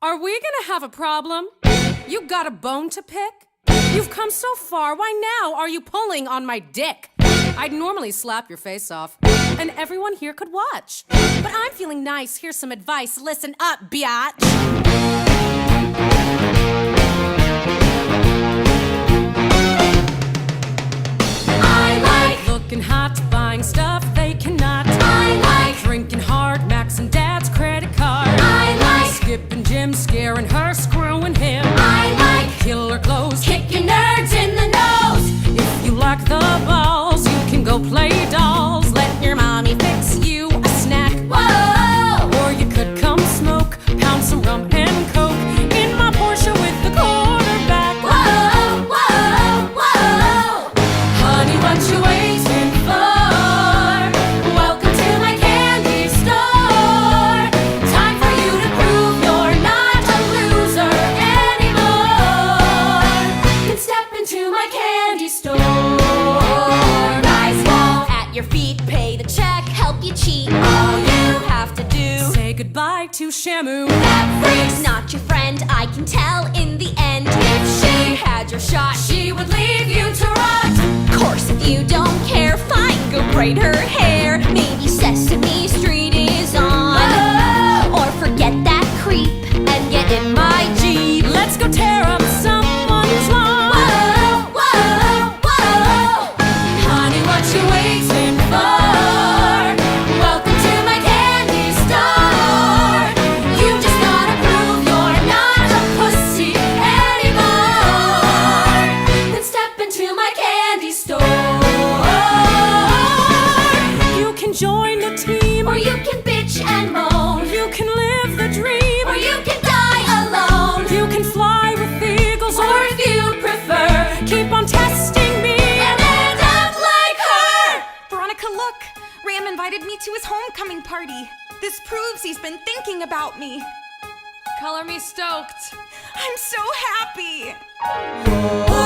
Are we gonna have a problem? You got a bone to pick? You've come so far, why now are you pulling on my dick? I'd normally slap your face off, and everyone here could watch. But I'm feeling nice, here's some advice, listen up, biatch. I like looking hot, buying stuff they cannot. I like drinking hard, maxing dad's credit card. I like skipping gym, scaring her, screwing him. I like killer clothes, kicking nerds in the nose. If you like the balls, you can go play dolls. Let your mommy fix you a snack. Whoa! Or you could come smoke, pound some rum and coke in my Porsche with the quarterback. Whoa, whoa, whoa! Honey, what you waiting for? Welcome to my candy store. Time for you to prove you're not a loser anymore. Then step into my candy store. Nice wall at your feet, pay the check, help you cheat. All you have to do, say goodbye to Shamu. That freak's not your friend, I can tell in the end. If she had your shot, she would leave you to rot. Course, if you don't care, fine, go braid her hair. Maybe Sesame Street is on. Whoa! Or forget that creep and get in my Jeep. Let's go tear up someone's lawn. Whoa, whoa, whoa! Honey, what you waiting for? Welcome to my candy store. You just gotta prove you're not a pussy anymore. Then step into my candy store. You can join the team, or you can bitch and moan. You can live the dream, or you can die alone. You can fly with eagles, or if you prefer, keep on testing me and end up like her. Veronica, look! Ram invited me to his homecoming party. This proves he's been thinking about me. Color me stoked. I'm so happy! Whoa.